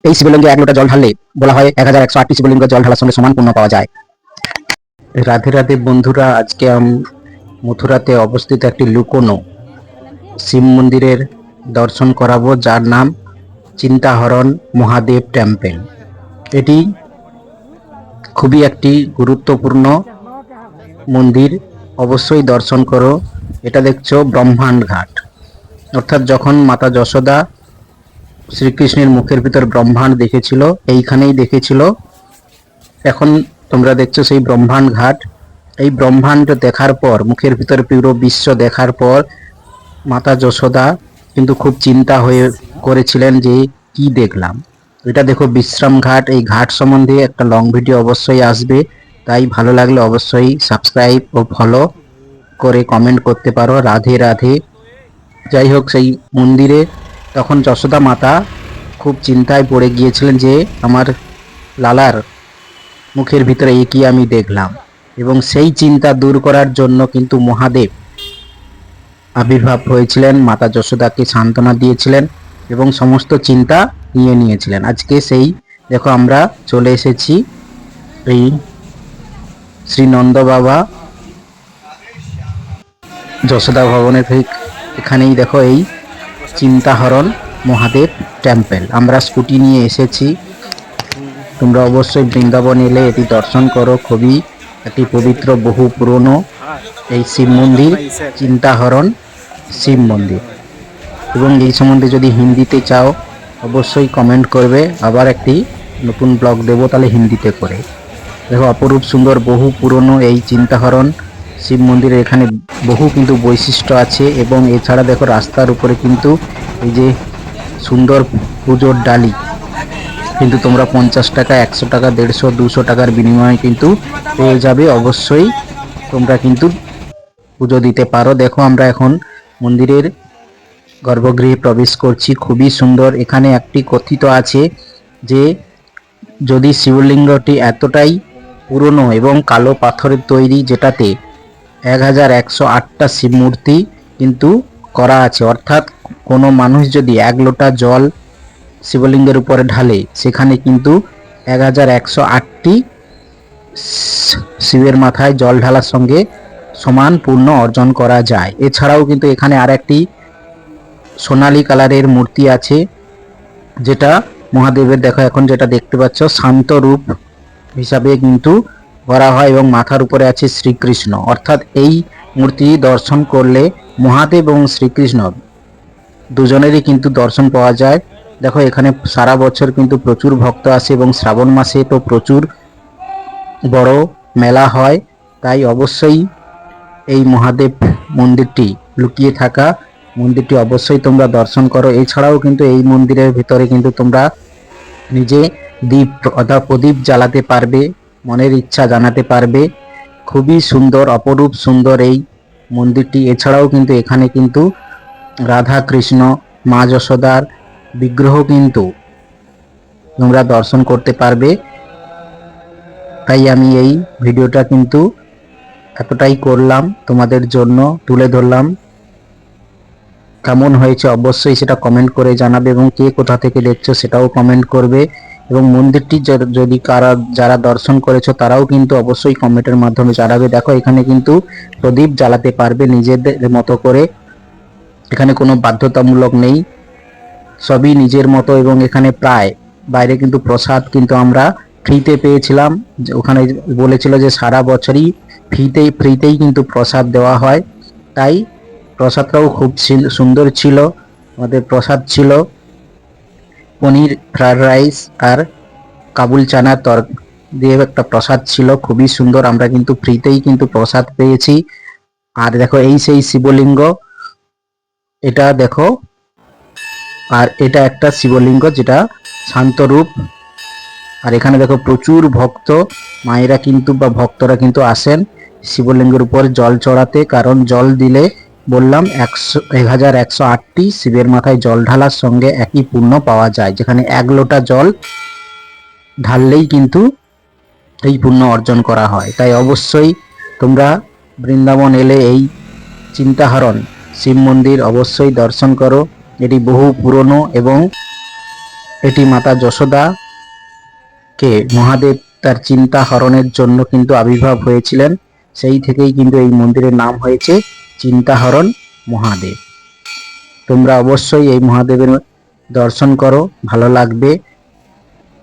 এই শিবলিঙ্গে 1 লোটা জল ঢাললে বলা হয় 1108টি শিবলিঙ্গ জল ঢালার সঙ্গে সমান পুণ্য পাওয়া যায়। রাধে রাধে বন্ধুরা, আজকে মথুরাতে অবস্থিত একটি লুকোনো শিব মন্দিরের দর্শন করাবো, যার নাম চিন্তাহরণ মহাদেব টেম্পল। এটি খুবই একটি গুরুত্বপূর্ণ মন্দির, অবশ্যই দর্শন করো। এটা দেখছো ব্রহ্মাণ্ড ঘাট, অর্থাৎ যখন মাতা যশোদা শ্রীকৃষ্ণের মুখের ভিতর ব্রহ্মাণ্ড দেখেছিল, এইখানেই দেখেছিল। এখন তোমরা দেখছো সেই ব্রহ্মাণ্ড ঘাট। এই ব্রহ্মাণ্ড দেখার পর, মুখের ভিতর পুরো বিশ্ব দেখার পর মাতা যশোদা কিন্তু খুব চিন্তা হয়ে করেছিলেন যে কি দেখলাম। এটা দেখো বিশ্রাম ঘাট। এই ঘাট সম্বন্ধে একটা লং ভিডিও অবশ্যই আসবে, তাই ভালো লাগলে অবশ্যই সাবস্ক্রাইব ও ফলো করে কমেন্ট করতে পারো। রাধে রাধে। যাই হোক, সেই মন্দিরে তখন যশোদা মাতা খুব চিন্তায় পড়ে গিয়েছিলেন যে আমার লালার মুখের ভিতরে এ কি আমি দেখলাম। এবং সেই চিন্তা দূর করার জন্য কিন্তু মহাদেব আবির্ভাব হয়েছিলেন, মাতা যশোদাকে সান্ত্বনা দিয়েছিলেন এবং সমস্ত চিন্তা নিয়ে নিয়েছিলেন। আজকে সেই দেখো আমরা চলে এসেছি এই শ্রী নন্দ বাবা যশোদা ভবনের ঠিক এখানেই দেখো এই চিন্তাহরণ মহাদেব টেম্পল। আমরা স্কুটি নিয়ে এসেছি। তোমরা অবশ্যই বৃন্দাবন এলে এটি দর্শন করো। খুবই একটি পবিত্র, বহু পুরনো এই শিব মন্দির, চিন্তাহরণ শিব মন্দির। এবং এই সম্বন্ধে যদি হিন্দিতে চাও অবশ্যই কমেন্ট করবে, আবার একটি নতুন ব্লগ দেবো তাহলে হিন্দিতে করে। দেখো অপরূপ সুন্দর, বহু পুরনো এই চিন্তাহরণ শিব মন্দিরের এখানে বহু কিন্তু বৈশিষ্ট্য আছে। এবং এছাড়া দেখো রাস্তার উপরে কিন্তু এই যে সুন্দর পুজোর ডালি কিন্তু তোমরা 50 টাকা, 100 টাকা, 150, 200 টাকার বিনিময়ে কিন্তু পেয়ে যাবে। অবশ্যই তোমরা কিন্তু পুজো দিতে পারো। দেখো আমরা এখন মন্দিরের গর্ভগৃহে প্রবেশ করছি। খুবই সুন্দর। এখানে একটি কথিত আছে যে যদি শিবলিঙ্গটি এতটাই পুরনো এবং কালো পাথরের তৈরি, যেটাতে 1108টা শিব মূর্তি কিন্তু করা আছে, অর্থাৎ কোনো মানুষ যদি 1 লোটা জল শিবলিঙ্গের উপরে ঢালে সেখানে কিন্তু 1108টি শিবের মাথায় জল ঢালার সঙ্গে সমান পুণ্য অর্জন করা যায়। এছাড়াও কিন্তু এখানে আর একটি সোনালী কালারের মূর্তি আছে, যেটা মহাদেবের দেখো এখন যেটা দেখতে পাচ্ছ শান্ত রূপ হিসাবে কিন্তু করা হয় এবং মাথার উপরে আছে শ্রীকৃষ্ণ। অর্থাৎ এই মূর্তি দর্শন করলে মহাদেব এবং শ্রীকৃষ্ণ দুজনেরই কিন্তু দর্শন পাওয়া যায়। দেখো এখানে সারা বছর কিন্তু প্রচুর ভক্ত আসে এবং শ্রাবণ মাসে তো প্রচুর বড় মেলা হয়। তাই অবশ্যই এই মহাদেব মন্দিরটি, লুকিয়ে থাকা মন্দিরটি অবশ্যই তোমরা দর্শন করো। এছাড়াও কিন্তু এই মন্দিরের ভিতরে কিন্তু তোমরা নিজে দীপ অথবা প্রদীপ জ্বালাতে পারবে, মনের ইচ্ছা জানাতে পারবে। খুবই সুন্দর, অপরূপ সুন্দর এই মন্দিরটি। এছাড়াও কিন্তু এখানে কিন্তু রাধা কৃষ্ণ, মা যশোদার বিগ্রহ কিন্তু তোমরা দর্শন করতে পারবে। তাই আমি এই ভিডিওটা কিন্তু এতটাই করলাম, তোমাদের জন্য তুলে ধরলাম। কেমন হয়েছে অবশ্যই সেটা কমেন্ট করে জানাবে এবং কে কোথা থেকে দেখছো সেটাও কমেন্ট করবে। এবং মন্দিরটি যদি যারা দর্শন করেছো তারাও কিন্তু অবশ্যই কমেন্টের মাধ্যমে জানাবে। দেখো এখানে কিন্তু প্রদীপ জ্বালাতে পারবে নিজেদের মতো করে, এখানে কোনো বাধ্যতামূলক নেই, সবই নিজের মতো। এবং এখানে প্রায় বাইরে কিন্তু প্রসাদ কিন্তু আমরা ফ্রিতে পেয়েছিলাম। ওখানে বলেছিল যে সারা বছরই ফ্রিতেই কিন্তু প্রসাদ দেওয়া হয়। তাই প্রসাদটাও খুব সুন্দর ছিল। আমাদের প্রসাদ ছিল পনির ফ্রাইড রাইস আর কাবুল চানা দিয়ে একটা প্রসাদ ছিল, খুবই সুন্দর। আমরা কিন্তু ফ্রিতেই কিন্তু প্রসাদ পেয়েছি। আর দেখো এই সেই শিবলিঙ্গ, এটা দেখো, আর এটা একটা শিবলিঙ্গ যেটা শান্তরূপ। আর এখানে দেখো প্রচুর ভক্ত মায়েরা কিন্তু বা ভক্তরা কিন্তু আসেন শিবলিঙ্গের উপর জল চড়াতে, কারণ জল দিলে বললাম 1108টি শিবের মাথায় জল ঢালার সঙ্গে একই পুণ্য পাওয়া যায়, যেখানে 1 লোটা জল ঢাললেই কিন্তু এই পুণ্য অর্জন করা হয়। তাই অবশ্যই তোমরা বৃন্দাবন এলে এই চিন্তাহরণ শিব মন্দির অবশ্যই দর্শন করো। এটি বহু পুরনো এবং এটি মাতা যশোদা কে মহাদেব তার চিন্তা হরণের জন্য কিন্তু আবির্ভাব হয়েছিলেন। সেই থেকেই কিন্তু এই মন্দিরের নাম হয়েছে চিন্তাহরণ মহাদেব। তোমরা অবশ্যই এই মহাদেবের দর্শন করো, ভালো লাগবে।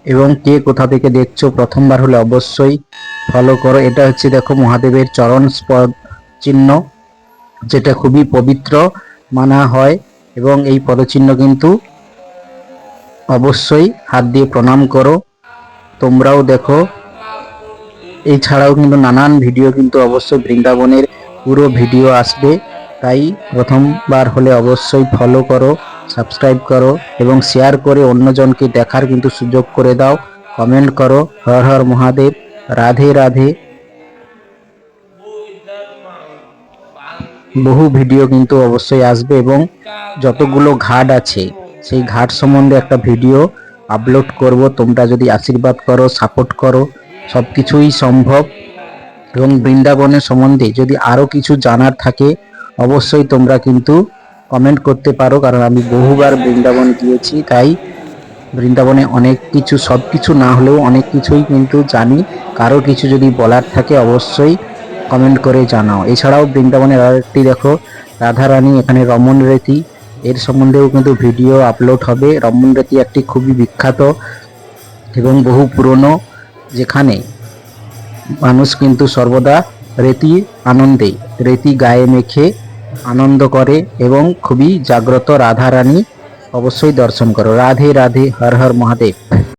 এবং কে কোথা থেকে দেখছো প্রথমবার হলে অবশ্যই ফলো করো। এটা হচ্ছে দেখো মহাদেবের চরণ স্পর্শ চিহ্ন, যেটা খুবই পবিত্র মানা হয়। এবং এই পদচিহ্ন কিন্তু অবশ্যই হাত দিয়ে প্রণাম করো, তোমরাও দেখো। এছাড়াও কিন্তু নানান ভিডিও কিন্তু অবশ্যই বৃন্দাবনের পুরো ভিডিও আসবে, তাই প্রথমবার হলে অবশ্যই ফলো করো, সাবস্ক্রাইব করো এবং শেয়ার করে অন্যজনকে দেখার কিন্তু সুযোগ করে দাও। কমেন্ট করো হর হর মহাদেব, রাধে রাধে। বহু ভিডিও কিন্তু অবশ্যই আসবে এবং যতগুলো ঘাট আছে সেই ঘাট সম্বন্ধে একটা ভিডিও আপলোড করব। তোমরা যদি আশীর্বাদ করো, সাপোর্ট করো, সব কিছুই সম্ভব। এবং বৃন্দাবনের সম্বন্ধে যদি আরও কিছু জানার থাকে অবশ্যই তোমরা কিন্তু কমেন্ট করতে পারো, কারণ আমি বহুবার বৃন্দাবন গিয়েছি, তাই বৃন্দাবনে অনেক কিছু, সব কিছু না হলেও অনেক কিছুই কিন্তু জানি। কারো কিছু যদি বলার থাকে অবশ্যই কমেন্ট করে জানাও। এছাড়াও বৃন্দাবনের আরেকটি দেখো রাধারানী, এখানে রমন রীতি, এর সম্বন্ধেও কিন্তু ভিডিও আপলোড হবে। রমন রীতি একটি খুবই বিখ্যাত এবং বহু পুরনো, যেখানে মানুষ কিন্তু সর্বদা রীতি আনন্দে, রীতি গায়ে মেখে আনন্দ করে এবং খুবই জাগ্রত রাধারানী অবশ্যই দর্শন করো। রাধে রাধে, হর হর মহাদেব।